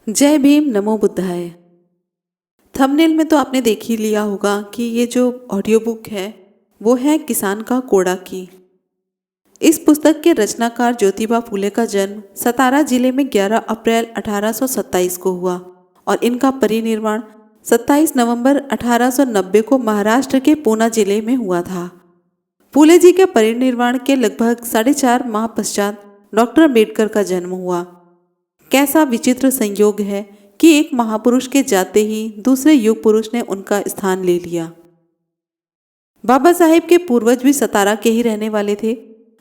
जय भीम नमो बुद्धाय। थंबनेल में तो आपने देख ही लिया होगा कि ये जो ऑडियो बुक है वो है किसान का कोड़ा की। इस पुस्तक के रचनाकार ज्योतिबा फूले का जन्म सतारा जिले में 11 अप्रैल 1827 को हुआ और इनका परिनिर्वाण 27 नवंबर 1890 को महाराष्ट्र के पूना जिले में हुआ था। फूले जी के परिनिर्वाण के लगभग 4.5 माह पश्चात डॉक्टर अम्बेडकर का जन्म हुआ। कैसा विचित्र संयोग है कि एक महापुरुष के जाते ही दूसरे युग पुरुष ने उनका स्थान ले लिया। बाबा साहेब के पूर्वज भी सतारा के ही रहने वाले थे।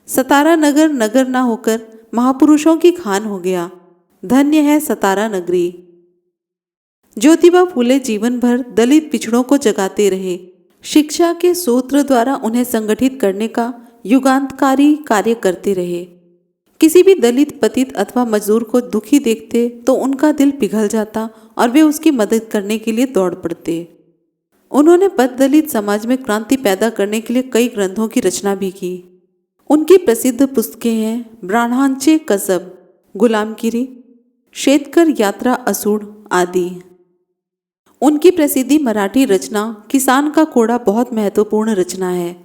सतारा नगर नगर ना होकर महापुरुषों की खान हो गया। धन्य है सतारा नगरी। ज्योतिबा फूले जीवन भर दलित पिछड़ों को जगाते रहे। शिक्षा के सूत्र द्वारा उन्हें संगठित करने का युगांतकारी कार्य करते रहे। किसी भी दलित पतित अथवा मजदूर को दुखी देखते तो उनका दिल पिघल जाता और वे उसकी मदद करने के लिए दौड़ पड़ते। उन्होंने पद दलित समाज में क्रांति पैदा करने के लिए कई ग्रंथों की रचना भी की। उनकी प्रसिद्ध पुस्तकें हैं ब्राह्मणचे कसब, गुलामगिरी, शेतकर यात्रा असूड आदि। उनकी प्रसिद्धि मराठी रचना किसान का कोड़ा बहुत महत्वपूर्ण रचना है।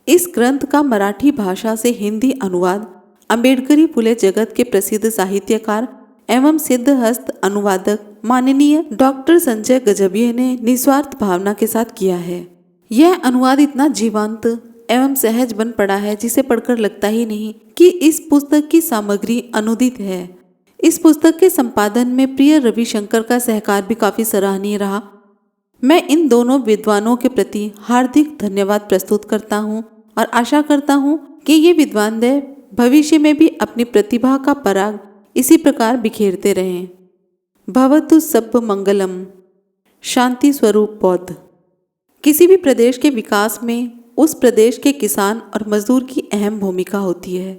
इस ग्रंथ का मराठी भाषा से हिंदी अनुवाद अम्बेडकरी फुले जगत के प्रसिद्ध साहित्यकार एवं सिद्धहस्त अनुवादक माननीय डॉक्टर संजय गजभिये ने निस्वार्थ भावना के साथ किया है। यह अनुवाद इतना जीवंत एवं सहज बन पड़ा है जिसे पढ़कर लगता ही नहीं कि इस पुस्तक की सामग्री अनुदित है। इस पुस्तक के संपादन में प्रिय रविशंकर का सहकार भी काफी सराहनीय रहा। मैं इन दोनों विद्वानों के प्रति हार्दिक धन्यवाद प्रस्तुत करता हूँ और आशा करता हूँ कि ये विद्वानदय भविष्य में भी अपनी प्रतिभा का पराग इसी प्रकार बिखेरते रहें। भवतु सब्ब मंगलम। शांति स्वरूप बौद्ध। किसी भी प्रदेश के विकास में उस प्रदेश के किसान और मजदूर की अहम भूमिका होती है।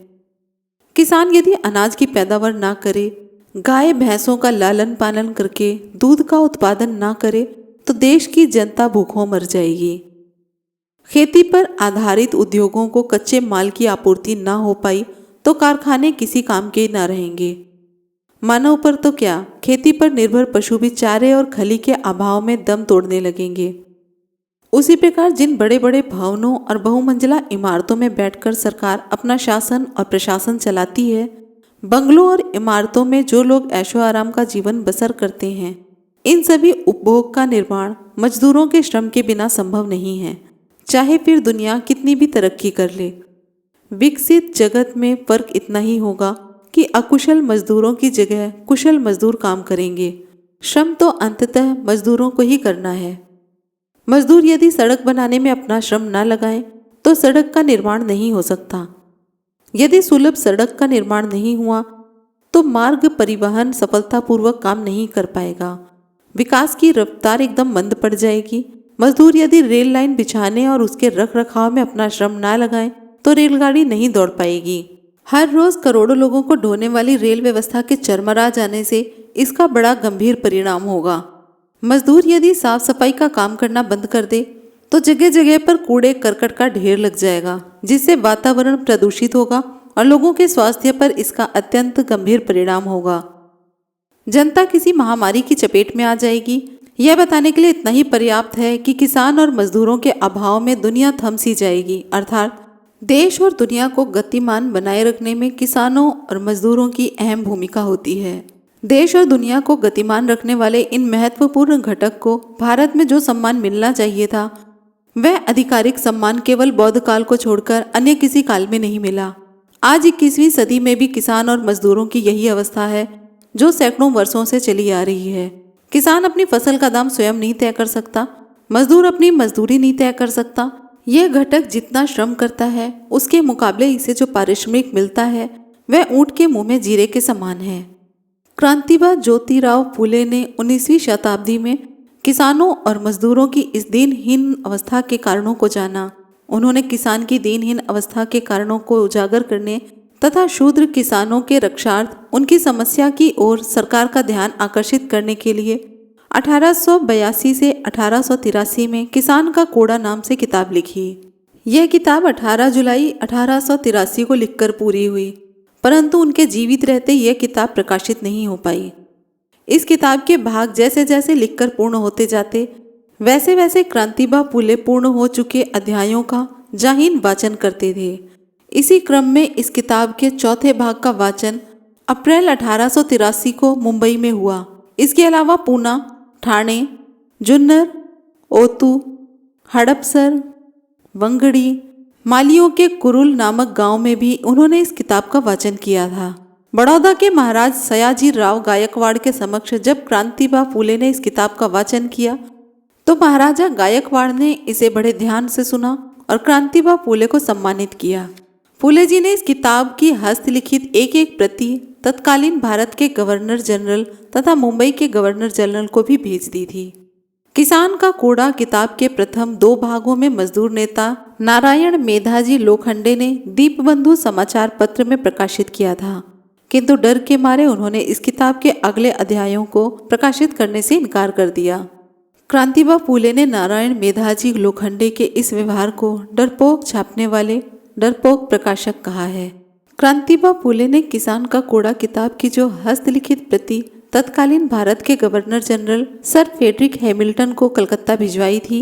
किसान यदि अनाज की पैदावार ना करे, गाय भैंसों का लालन पालन करके दूध का उत्पादन ना करे तो देश की जनता भूखों मर जाएगी। खेती पर आधारित उद्योगों को कच्चे माल की आपूर्ति ना हो पाई तो कारखाने किसी काम के ना रहेंगे। मानव पर तो क्या, खेती पर निर्भर पशु भी चारे और खली के अभाव में दम तोड़ने लगेंगे। उसी प्रकार जिन बड़े बड़े भवनों और बहुमंजिला इमारतों में बैठकर सरकार अपना शासन और प्रशासन चलाती है, बंगलों और इमारतों में जो लोग ऐशो आराम का जीवन बसर करते हैं, इन सभी उपभोग का निर्माण मजदूरों के श्रम के बिना संभव नहीं है, चाहे फिर दुनिया कितनी भी तरक्की कर ले। विकसित जगत में फर्क इतना ही होगा कि अकुशल मजदूरों की जगह कुशल मजदूर काम करेंगे। श्रम तो अंततः मजदूरों को ही करना है। मजदूर यदि सड़क बनाने में अपना श्रम ना लगाएं तो सड़क का निर्माण नहीं हो सकता। यदि सुलभ सड़क का निर्माण नहीं हुआ तो मार्ग परिवहन सफलतापूर्वक काम नहीं कर पाएगा। विकास की रफ्तार एकदम मंद पड़ जाएगी। मजदूर यदि रेल लाइन बिछाने और उसके रख रखाव में अपना श्रम ना लगाएं तो रेलगाड़ी नहीं दौड़ पाएगी। हर रोज करोड़ों लोगों को ढोने वाली रेल व्यवस्था के चरमरा जाने से इसका बड़ा गंभीर परिणाम होगा। मजदूर यदि साफ सफाई का काम करना बंद कर दे तो जगह जगह पर कूड़े करकट का ढेर लग जाएगा, जिससे वातावरण प्रदूषित होगा और लोगों के स्वास्थ्य पर इसका अत्यंत गंभीर परिणाम होगा। जनता किसी महामारी की चपेट में आ जाएगी। यह बताने के लिए इतना ही पर्याप्त है कि किसान और मजदूरों के अभाव में दुनिया थम सी जाएगी। अर्थात देश और दुनिया को गतिमान बनाए रखने में किसानों और मजदूरों की अहम भूमिका होती है। देश और दुनिया को गतिमान रखने वाले इन महत्वपूर्ण घटक को भारत में जो सम्मान मिलना चाहिए था, वह आधिकारिक सम्मान केवल बौद्ध काल को छोड़कर अन्य किसी काल में नहीं मिला। आज 21वीं सदी में भी किसान और मजदूरों की यही अवस्था है जो सैकड़ों वर्षों से चली आ रही है। किसान अपनी फसल का दाम स्वयं नहीं तय कर सकता, मजदूर अपनी मजदूरी नहीं तय कर सकता। यह घटक जितना श्रम करता है उसके मुकाबले इसे जो पारिश्रमिक मिलता है वह ऊंट के मुंह में जीरे के समान है। क्रांतिवाद ज्योतिराव फूले ने 19वीं शताब्दी में किसानों और मजदूरों की इस दीनहीन अवस्था के कारणों को जाना। उन्होंने किसान की दीनहीन अवस्था के कारणों को उजागर करने तथा शूद्र किसानों के रक्षार्थ उनकी समस्या की ओर सरकार का ध्यान आकर्षित करने के लिए 1882 से 1883 में किसान का कोड़ा नाम से किताब लिखी। यह किताब 18 जुलाई 1883 को लिखकर पूरी हुई, परंतु उनके जीवित रहते यह किताब प्रकाशित नहीं हो पाई। इस किताब के भाग जैसे जैसे लिखकर पूर्ण होते जाते, वैसे वैसे क्रांतिबा फूले पूर्ण हो चुके अध्यायों का जाहीन वाचन करते थे। इसी क्रम में इस किताब के चौथे भाग का वाचन अप्रैल 1883 को मुंबई में हुआ। इसके अलावा पूना, ठाणे, जुन्नर, ओतू, हड़पसर, वंगड़ी, मालियों के कुरुल नामक गांव में भी उन्होंने इस किताब का वाचन किया था। बड़ौदा के महाराज सयाजी राव गायकवाड़ के समक्ष जब क्रांतिबा फूले ने इस किताब का वाचन किया तो महाराजा गायकवाड़ ने इसे बड़े ध्यान से सुना और क्रांतिबा फूले को सम्मानित किया। फूले जी ने इस किताब की हस्तलिखित एक एक प्रति तत्कालीन भारत के गवर्नर जनरल तथा मुंबई के गवर्नर जनरल को भी भेज दी थी। किसान का कूड़ा किताब के प्रथम 2 भागों में मजदूर नेता नारायण मेधाजी लोखंडे ने दीपबंधु समाचार पत्र में प्रकाशित किया था, किंतु डर के मारे उन्होंने इस किताब के अगले अध्यायों को प्रकाशित करने से इनकार कर दिया। क्रांतिबा फूले ने नारायण मेधाजी लोखंडे के इस व्यवहार को डरपोक छापने वाले डरपोक प्रकाशक कहा है। क्रांतिबा फूले ने किसान का कूड़ा किताब की जो हस्तलिखित प्रति तत्कालीन भारत के governor general sir Frederick Hamilton को कलकत्ता भिजवाई थी।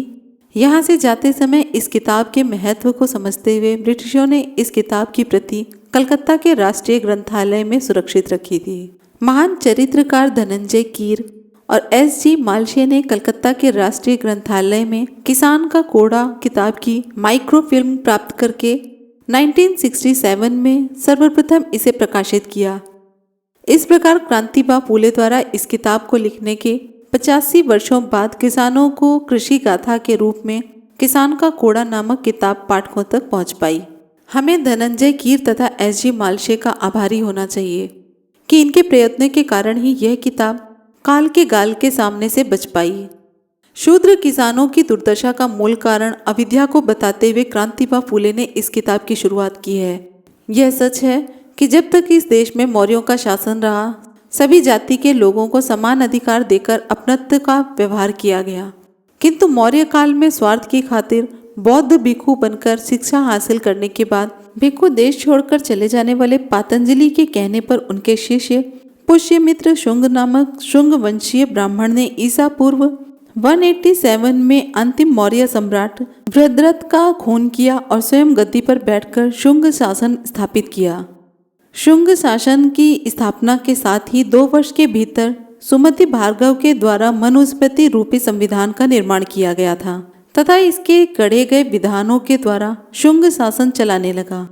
यहाँ से जाते समय इस किताब के महत्व को समझते हुए ब्रिटिशों ने इस किताब की प्रति कलकत्ता के राष्ट्रीय ग्रंथालय में सुरक्षित रखी थी। महान चरित्रकार धनंजय कीर और एस.जी. मालशे ने कलकत्ता के राष्ट्रीय ग्रंथालय में किसान का कूड़ा किताब की माइक्रोफिल्म प्राप्त करके 1967 में सर्वप्रथम इसे प्रकाशित किया। इस प्रकार क्रांतिबा फूले द्वारा इस किताब को लिखने के 85 वर्षों बाद किसानों को कृषि गाथा के रूप में किसान का कूड़ा नामक किताब पाठकों तक पहुंच पाई। हमें धनंजय कीर तथा एस.जी. मालशे का आभारी होना चाहिए कि इनके प्रयत्न के कारण ही यह किताब काल के गाल के सामने से बच पाई। शूद्र किसानों की दुर्दशा का मूल कारण अविद्या को बताते हुए क्रांतिबा फूले ने इस किताब की शुरुआत की है। यह सच है कि जब तक इस देश में मौर्यों का शासन रहा, सभी जाति के लोगों को समान अधिकार देकर अपनत्व का व्यवहार किया गया, किंतु मौर्य काल में स्वार्थ की खातिर बौद्ध भिक्षु बनकर शिक्षा हासिल करने के बाद भिक्षु देश छोड़कर चले जाने वाले पातंजलि के कहने पर उनके शिष्य पुष्यमित्र शुंग नामक शुंग वंशीय ब्राह्मण ने ईसा पूर्व 187 में अंतिम मौर्य सम्राट वृद्धरथ का खून किया और स्वयं गद्दी पर बैठकर शुंग शासन स्थापित किया। शुंग शासन की स्थापना के साथ ही 2 वर्ष के भीतर सुमति भार्गव के द्वारा मनुस्मृति रूपी संविधान का निर्माण किया गया था तथा इसके गढ़े गए विधानों के द्वारा शुंग शासन चलाने लगा।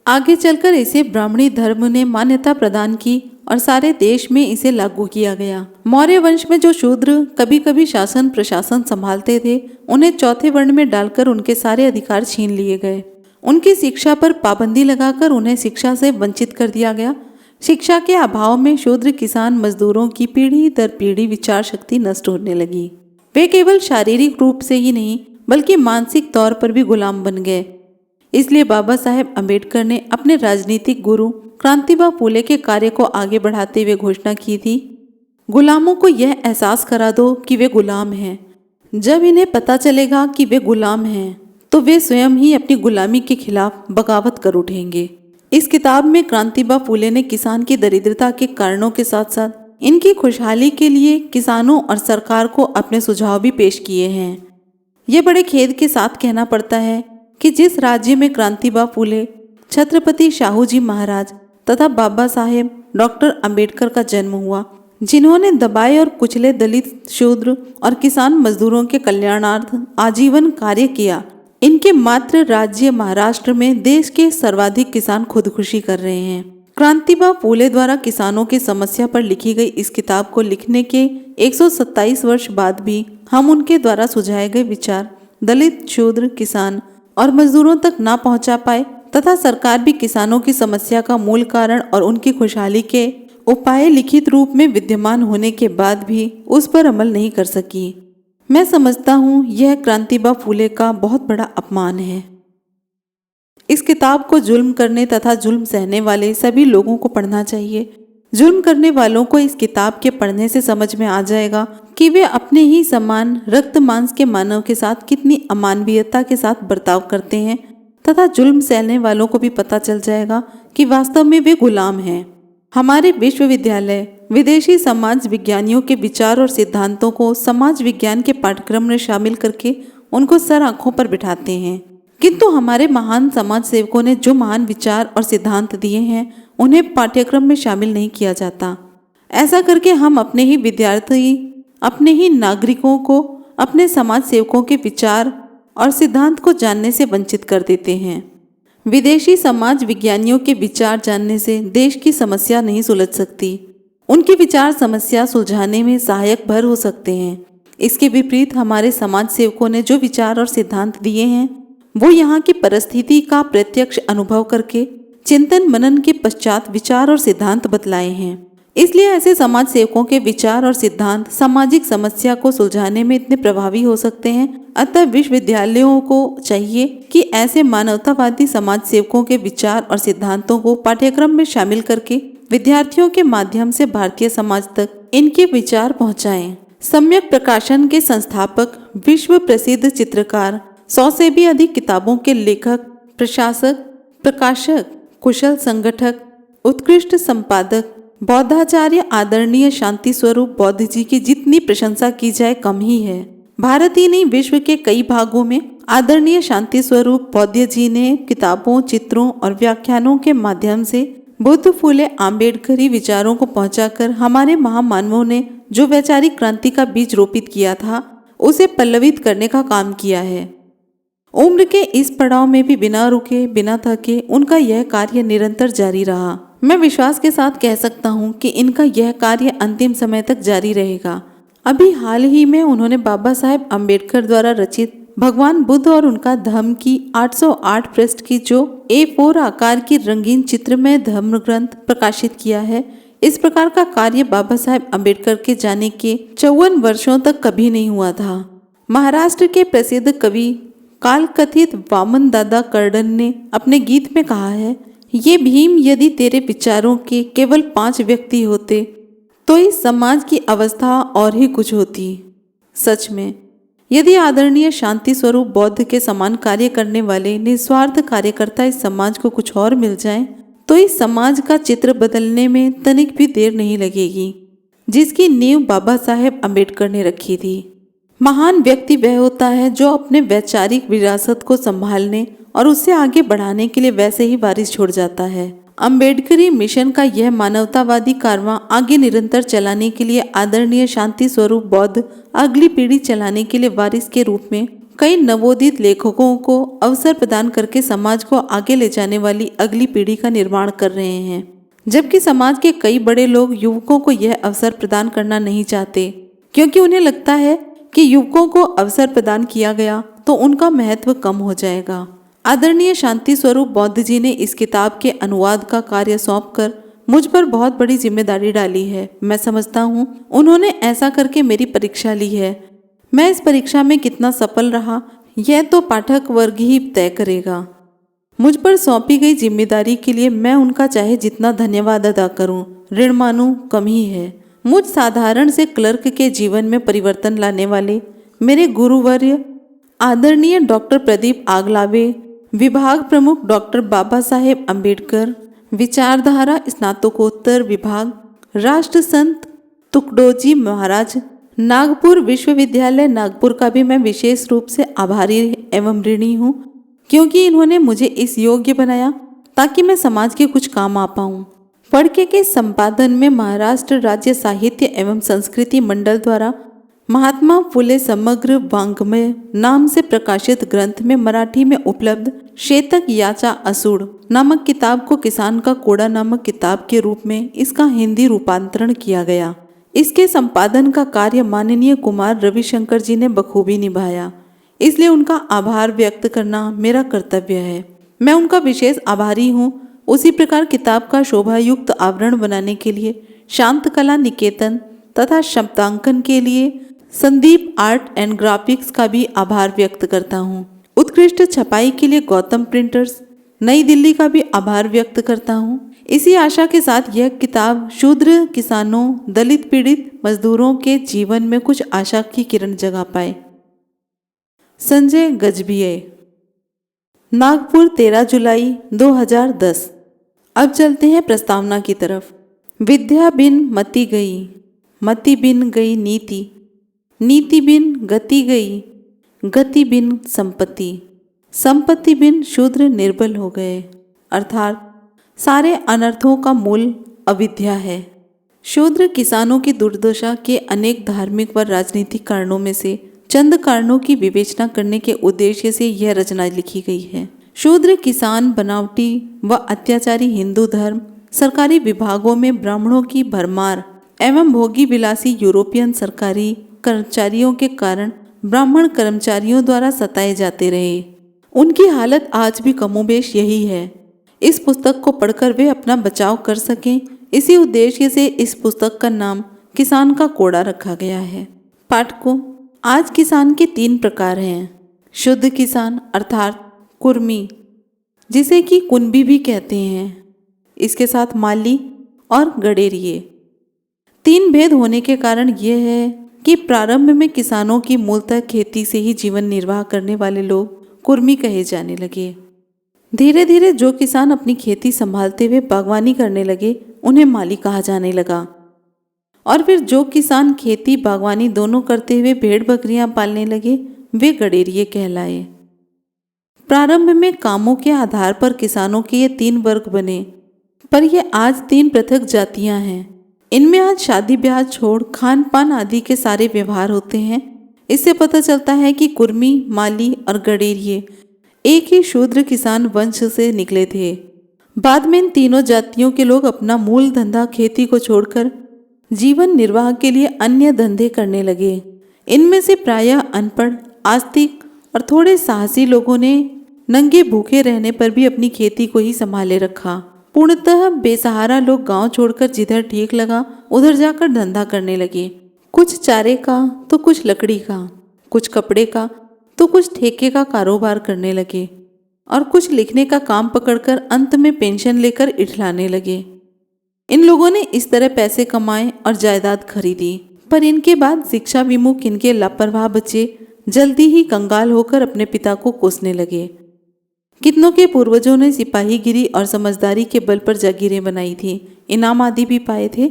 आगे चलकर इसे ब्राह्मणी धर्म ने मान्यता प्रदान की और सारे देश में इसे लागू किया गया। मौर्य वंश में जो शूद्र कभी कभी शासन प्रशासन संभालते थे, उन्हें चौथे वर्ण में डालकर उनके सारे अधिकार छीन लिए गए। उनकी शिक्षा पर पाबंदी लगाकर उन्हें शिक्षा से वंचित कर दिया गया। शिक्षा के अभाव में शूद्र किसान मजदूरों की पीढ़ी दर पीढ़ी विचार शक्ति नष्ट होने लगी। वे केवल शारीरिक रूप से ही नहीं बल्कि मानसिक तौर पर भी गुलाम बन गए। इसलिए बाबा साहेब अम्बेडकर ने अपने राजनीतिक गुरु क्रांतिबा फूले के कार्य को आगे बढ़ाते हुए घोषणा की थी, गुलामों को यह एहसास करा दो कि वे गुलाम हैं। जब इन्हें पता चलेगा कि वे गुलाम हैं तो वे स्वयं ही अपनी गुलामी के खिलाफ बगावत कर उठेंगे। इस किताब में क्रांतिबा फूले ने किसान की दरिद्रता के कारणों के साथ साथ इनकी खुशहाली के लिए किसानों और सरकार को अपने सुझाव भी पेश किए हैं। यह बड़े खेद के साथ कहना पड़ता है कि जिस राज्य में क्रांतिबा फूले, छत्रपति शाहू जी महाराज तथा बाबा साहेब डॉक्टर अंबेडकर का जन्म हुआ, जिन्होंने दबाए और कुचले दलित, शूद्र और किसान मजदूरों के कल्याणार्थ आजीवन कार्य किया, इनके मात्र राज्य महाराष्ट्र में देश के सर्वाधिक किसान खुदकुशी कर रहे हैं। क्रांतिबा फूले द्वारा किसानों की समस्या पर लिखी गई इस किताब को लिखने के 127 वर्ष बाद भी हम उनके द्वारा सुझाए गए विचार दलित, शूद्र, किसान और मजदूरों तक ना पहुंचा पाए तथा सरकार भी किसानों की समस्या का मूल कारण और उनकी खुशहाली के उपाय लिखित रूप में विद्यमान होने के बाद भी उस पर अमल नहीं कर सकी। मैं समझता हूँ यह क्रांतिबा फूले का बहुत बड़ा अपमान है। इस किताब को जुल्म करने तथा जुल्म सहने वाले सभी लोगों को पढ़ना चाहिए। जुल्म करने वालों को इस किताब के पढ़ने से समझ में आ जाएगा कि वे अपने ही समान रक्त मांस के मानव के साथ कितनी अमानवीयता के साथ बर्ताव करते हैं तथा जुल्म सहने वालों को भी पता चल जाएगा कि वास्तव में वे गुलाम हैं। हमारे विश्वविद्यालय विदेशी समाज विज्ञानियों के विचार और सिद्धांतों को समाज विज्ञान के पाठ्यक्रम में शामिल करके उनको सर आंखों पर बिठाते हैं, किंतु हमारे महान समाज सेवकों ने जो महान विचार और सिद्धांत दिए हैं उन्हें पाठ्यक्रम में शामिल नहीं किया जाता। ऐसा करके हम अपने ही विद्यार्थी, अपने ही नागरिकों को अपने समाज सेवकों के विचार और सिद्धांत को जानने से वंचित कर देते हैं। विदेशी समाज विज्ञानियों के विचार जानने से देश की समस्या नहीं सुलझ सकती, उनके विचार समस्या सुलझाने में सहायक भर हो सकते हैं। इसके विपरीत हमारे समाज सेवकों ने जो विचार और सिद्धांत दिए हैं वो यहाँ की परिस्थिति का प्रत्यक्ष अनुभव करके चिंतन मनन के पश्चात विचार और सिद्धांत बतलाए हैं। इसलिए ऐसे समाज सेवकों के विचार और सिद्धांत सामाजिक समस्या को सुलझाने में इतने प्रभावी हो सकते हैं। अतः विश्वविद्यालयों को चाहिए कि ऐसे मानवतावादी समाज सेवकों के विचार और सिद्धांतों को पाठ्यक्रम में शामिल करके विद्यार्थियों के माध्यम से भारतीय समाज तक इनके विचार पहुंचाएं। सम्यक प्रकाशन के संस्थापक, विश्व प्रसिद्ध चित्रकार, 100 से भी अधिक किताबों के लेखक, प्रशासक, प्रकाशक, कुशल संगठक, उत्कृष्ट संपादक, बौद्धाचार्य आदरणीय शांति स्वरूप बौद्ध जी की जितनी प्रशंसा की जाए कम ही है। भारत ही नहीं, विश्व के कई भागों में आदरणीय शांति स्वरूप बौद्ध जी ने किताबों, चित्रों और व्याख्यानों के माध्यम से बुद्ध, फूले, आम्बेडकरी विचारों को पहुंचाकर हमारे महामानवों ने जो वैचारिक क्रांति का बीज रोपित किया था उसे पल्लवित करने का काम किया है। उम्र के इस पड़ाव में भी बिना रुके, बिना थके उनका यह कार्य निरंतर जारी रहा। मैं विश्वास के साथ कह सकता हूँ कि इनका यह कार्य अंतिम समय तक जारी रहेगा। अभी हाल ही में उन्होंने बाबा साहेब अम्बेडकर द्वारा रचित भगवान बुद्ध और उनका धम्म की 808 पृष्ठ की जो A4 आकार की रंगीन चित्रमय धम्म ग्रंथ प्रकाशित किया है। इस प्रकार का कार्य बाबा साहेब अम्बेडकर के जाने के 54 वर्षों तक कभी नहीं हुआ था। महाराष्ट्र के प्रसिद्ध कवि काल कथित वामन दादा कर्डन ने अपने गीत में कहा है, ये भीम यदि तेरे विचारों के केवल 5 व्यक्ति होते तो इस समाज की अवस्था और ही कुछ होती। सच में यदि आदरणीय शांति स्वरूप बौद्ध के समान कार्य करने वाले निस्वार्थ कार्यकर्ता इस समाज को कुछ और मिल जाएं, तो इस समाज का चित्र बदलने में तनिक भी देर नहीं लगेगी, जिसकी नींव बाबा साहेब अम्बेडकर ने रखी थी। महान व्यक्ति वह होता है जो अपने वैचारिक विरासत को संभालने और उसे आगे बढ़ाने के लिए वैसे ही वारिस छोड़ जाता है। अम्बेडकरी मिशन का यह मानवतावादी कारवां आगे निरंतर चलाने के लिए आदरणीय शांति स्वरूप बौद्ध अगली पीढ़ी चलाने के लिए वारिस के रूप में कई नवोदित लेखकों को अवसर प्रदान करके समाज को आगे ले जाने वाली अगली पीढ़ी का निर्माण कर रहे हैं, जबकि समाज के कई बड़े लोग युवकों को यह अवसर प्रदान करना नहीं चाहते, क्योंकि उन्हें लगता है कि युवकों को अवसर प्रदान किया गया तो उनका महत्व कम हो जाएगा। आदरणीय शांति स्वरूप बौद्ध जी ने इस किताब के अनुवाद का कार्य सौंपकर मुझ पर बहुत बड़ी जिम्मेदारी डाली है। मैं समझता हूँ उन्होंने ऐसा करके मेरी परीक्षा ली है। मैं इस परीक्षा में कितना सफल रहा यह तो पाठक वर्ग ही तय करेगा। मुझ पर सौंपी गई जिम्मेदारी के लिए मैं उनका चाहे जितना धन्यवाद अदा करूं, ऋण मानूं कम ही है। मुझ साधारण से क्लर्क के जीवन में परिवर्तन लाने वाले मेरे गुरुवर्य आदरणीय डॉक्टर प्रदीप आगलावे, विभाग प्रमुख डॉक्टर बाबा साहेब अम्बेडकर, विचारधारा स्नातकोत्तर विभाग, राष्ट्र संत तुकडोजी महाराज, नागपुर विश्वविद्यालय नागपुर का भी मैं विशेष रूप से आभारी एवं ऋणी हूँ, क्योंकि इन्होंने मुझे इस योग्य बनाया ताकि मैं समाज के कुछ काम आ पाऊँ। फड़के के संपादन में महाराष्ट्र राज्य साहित्य एवं संस्कृति मंडल द्वारा महात्मा फुले समग्र वाङ्मय नाम से प्रकाशित ग्रंथ में मराठी में उपलब्ध शेतक याचा असूड नामक किताब को किसान का कोड़ा नामक किताब के रूप में इसका हिंदी रूपांतरण किया गया। इसके संपादन का कार्य माननीय कुमार रविशंकर जी ने बखूबी निभाया, इसलिए उनका आभार व्यक्त करना मेरा कर्तव्य है। मैं उनका विशेष आभारी हूँ। उसी प्रकार किताब का शोभायुक्त आवरण बनाने के लिए शांत कला निकेतन तथा शब्दांकन के लिए संदीप आर्ट एंड ग्राफिक्स का भी आभार व्यक्त करता हूँ। उत्कृष्ट छपाई के लिए गौतम प्रिंटर्स नई दिल्ली का भी आभार व्यक्त करता हूँ। इसी आशा के साथ यह किताब शूद्र किसानों, दलित पीड़ित मजदूरों के जीवन में कुछ आशा की किरण जगा पाए। संजय गजभिये, नागपुर 13 जुलाई 2010। अब चलते हैं प्रस्तावना की तरफ। विद्या बिन मति गई, मति बिन गई नीति, नीति बिन गति गई, गति बिन संपत्ति, संपत्ति बिन शूद्र निर्बल हो गए। अर्थात सारे अनर्थों का मूल अविद्या है। शूद्र किसानों की दुर्दशा के अनेक धार्मिक व राजनीतिक कारणों में से चंद कारणों की विवेचना करने के उद्देश्य से यह रचना लिखी गई है। शूद्र किसान, बनावटी व अत्याचारी हिंदू धर्म, सरकारी विभागों में ब्राह्मणों की भरमार एवं भोगी विलासी यूरोपियन सरकारी कर्मचारियों के कारण ब्राह्मण कर्मचारियों द्वारा सताए जाते रहे। उनकी हालत आज भी कमोबेश यही है। इस पुस्तक को पढ़कर वे अपना बचाव कर सकें, इसी उद्देश्य से इस पुस्तक का नाम किसान का कोड़ा रखा गया है। पाठकों, आज किसान के 3 प्रकार हैं। शुद्ध किसान अर्थात कुर्मी, जिसे कि कुनबी भी कहते हैं, इसके साथ माली और गडेरिए। 3 भेद होने के कारण यह है कि प्रारंभ में किसानों की मूलतः खेती से ही जीवन निर्वाह करने वाले लोग कुर्मी कहे जाने लगे। धीरे धीरे जो किसान अपनी खेती संभालते हुए बागवानी करने लगे उन्हें माली कहा जाने लगा, और फिर जो किसान खेती बागवानी दोनों करते हुए भेड़ बकरियां पालने लगे वे गडेरिए कहलाए। प्रारंभ में कामों के आधार पर किसानों के ये 3 वर्ग बने, पर ये आज 3 पृथक जातियां हैं। इनमें आज शादी ब्याह छोड़ खान पान आदि के सारे व्यवहार होते हैं। इससे पता चलता है कि कुर्मी, माली और गडेरिए एक ही शूद्र किसान वंश से निकले थे। बाद में इन तीनों जातियों के लोग अपना मूल धंधा खेती को छोड़कर जीवन निर्वाह के लिए अन्य धंधे करने लगे। इनमें से प्रायः अनपढ़, आस्तिक और थोड़े साहसी लोगों ने नंगे भूखे रहने पर भी अपनी खेती को ही संभाले रखा। पूर्णतः बेसहारा लोग गांव छोड़कर जिधर ठीक लगा उधर जाकर धंधा करने लगे। कुछ चारे का तो कुछ लकड़ी का, कुछ कपड़े का तो कुछ ठेके का कारोबार करने लगे, और कुछ लिखने का काम पकड़कर अंत में पेंशन लेकर इठलाने लगे। इन लोगों ने इस तरह पैसे कमाए और जायदाद खरीदी, पर इनके बाद शिक्षा विमुख इनके लापरवाह बच्चे जल्दी ही कंगाल होकर अपने पिता को कोसने लगे। कितनों के पूर्वजों ने सिपाहीगिरी और समझदारी के बल पर जागीरें बनाई थी, इनाम आदि भी पाए थे।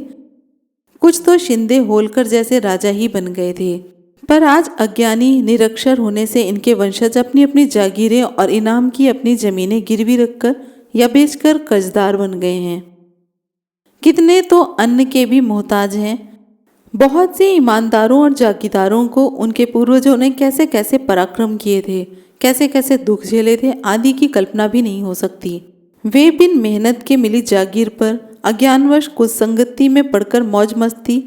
कुछ तो शिंदे होलकर जैसे राजा ही बन गए थे, पर आज अज्ञानी निरक्षर होने से इनके वंशज अपनी अपनी जागीरें और इनाम की अपनी जमीनें गिरवी रखकर या बेचकर कर्जदार बन गए हैं। कितने तो अन्न के भी मोहताज हैं। बहुत से ईमानदारों और जागीरदारों को उनके पूर्वजों ने कैसे कैसे पराक्रम किए थे, कैसे कैसे दुख झेले थे आदि की कल्पना भी नहीं हो सकती। वे बिन मेहनत के मिली जागीर पर अज्ञानवश कुसंगति में पड़कर मौज मस्ती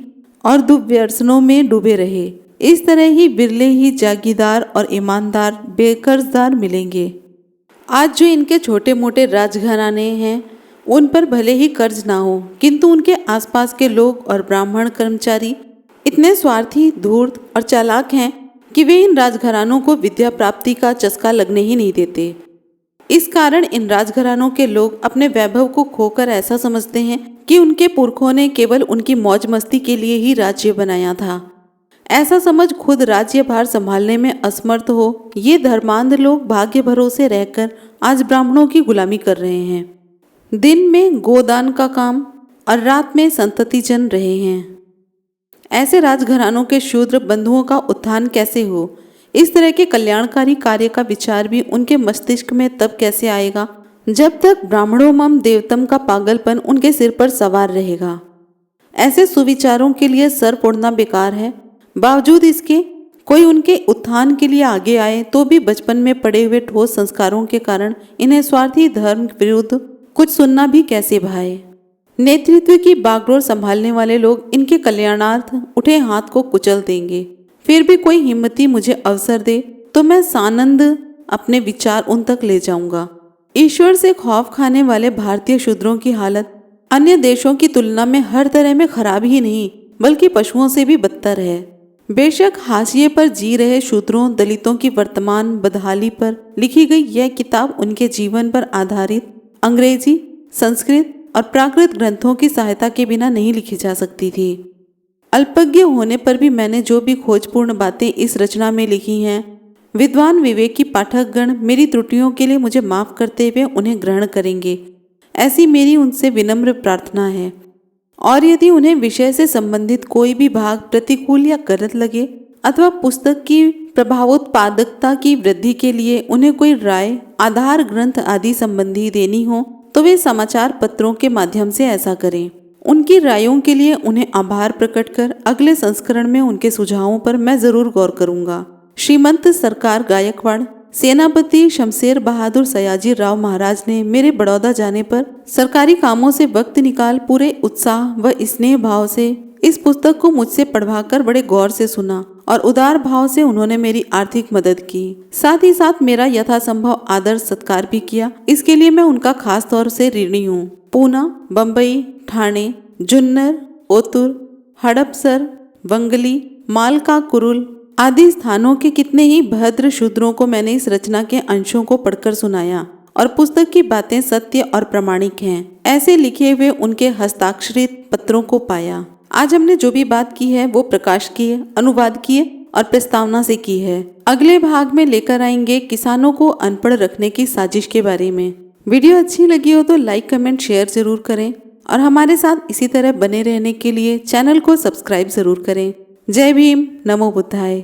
और दुर्व्यसनों में डूबे रहे। इस तरह ही बिरले ही जागीरदार और ईमानदार बेकर्जदार मिलेंगे। आज जो इनके छोटे मोटे राजघराने हैं उन पर भले ही कर्ज ना हो, किंतु उनके आसपास के लोग और ब्राह्मण कर्मचारी इतने स्वार्थी, धूर्त और चालाक हैं कि वे इन राजघरानों को विद्या प्राप्ति का चस्का लगने ही नहीं देते। इस कारण इन राजघरानों के लोग अपने वैभव को खोकर ऐसा समझते हैं कि उनके पुरखों ने केवल उनकी मौज मस्ती के लिए ही राज्य बनाया था। ऐसा समझ खुद राज्यभार संभालने में असमर्थ हो ये धर्मांध लोग भाग्य भरोसे रहकर आज ब्राह्मणों की गुलामी कर रहे हैं। दिन में गोदान का काम और रात में संतति जन रहे हैं। ऐसे राजघरानों के शूद्र बंधुओं का उत्थान कैसे हो, इस तरह के कल्याणकारी कार्य का विचार भी उनके मस्तिष्क में तब कैसे आएगा जब तक ब्राह्मणों मम देवतम का पागलपन उनके सिर पर सवार रहेगा। ऐसे सुविचारों के लिए सर फोड़ना बेकार है। बावजूद इसके कोई उनके उत्थान के लिए आगे आए तो भी बचपन में पड़े हुए ठोस संस्कारों के कारण इन्हें स्वार्थी धर्म विरुद्ध कुछ सुनना भी कैसे भाए। नेतृत्व की बागडोर संभालने वाले लोग इनके कल्याणार्थ उठे हाथ को कुचल देंगे। फिर भी कोई हिम्मती मुझे अवसर दे तो मैं सानंद अपने विचार उन तक ले जाऊंगा। ईश्वर से खौफ खाने वाले भारतीय शूद्रों की हालत अन्य देशों की तुलना में हर तरह में खराब ही नहीं बल्कि पशुओं से भी बदतर है। बेशक हाशिए पर जी रहे शूद्रों दलितों की वर्तमान बदहाली पर लिखी गई यह किताब उनके जीवन पर आधारित अंग्रेजी, संस्कृत और प्राकृत ग्रंथों की सहायता के बिना नहीं लिखी जा सकती थी। अल्पज्ञ होने पर भी मैंने जो भी खोजपूर्ण बातें इस रचना में लिखी हैं, विद्वान विवेकी पाठकगण मेरी त्रुटियों के लिए मुझे माफ करते हुए उन्हें ग्रहण करेंगे, ऐसी मेरी उनसे विनम्र प्रार्थना है। और यदि उन्हें विषय से संबंधित कोई भी भाग प्रतिकूल या गलत लगे अथवा पुस्तक की प्रभावोत्पादकता की वृद्धि के लिए उन्हें कोई राय, आधार ग्रंथ आदि संबंधी देनी हो तो वे समाचार पत्रों के माध्यम से ऐसा करें। उनकी रायों के लिए उन्हें आभार प्रकट कर अगले संस्करण में उनके सुझावों पर मैं जरूर गौर करूंगा। श्रीमंत सरकार गायकवाड़, सेनापति शमशेर बहादुर सयाजी राव महाराज ने मेरे बड़ौदा जाने पर सरकारी कामों से वक्त निकाल पूरे उत्साह व स्नेह भाव से इस पुस्तक को मुझसे पढ़वाकर बड़े गौर से सुना और उदार भाव से उन्होंने मेरी आर्थिक मदद की। साथ ही साथ मेरा यथासंभव आदर सत्कार भी किया। इसके लिए मैं उनका खास तौर से ऋणी हूँ। पूना, बम्बई, ठाणे, जुन्नर, ओतुर, हड़पसर, वंगली, मालका कुरुल आदि स्थानों के कितने ही भद्र शूद्रों को मैंने इस रचना के अंशों को पढ़कर सुनाया और पुस्तक की बातें सत्य और प्रामाणिक हैं ऐसे लिखे हुए उनके हस्ताक्षरित पत्रों को पाया। आज हमने जो भी बात की है वो प्रकाशकीय, अनुवादकीय और प्रस्तावना से की है। अगले भाग में लेकर आएंगे किसानों को अनपढ़ रखने की साजिश के बारे में। वीडियो अच्छी लगी हो तो लाइक, कमेंट, शेयर जरूर करें और हमारे साथ इसी तरह बने रहने के लिए चैनल को सब्सक्राइब जरूर करें। जय भीम, नमो बुद्धाय।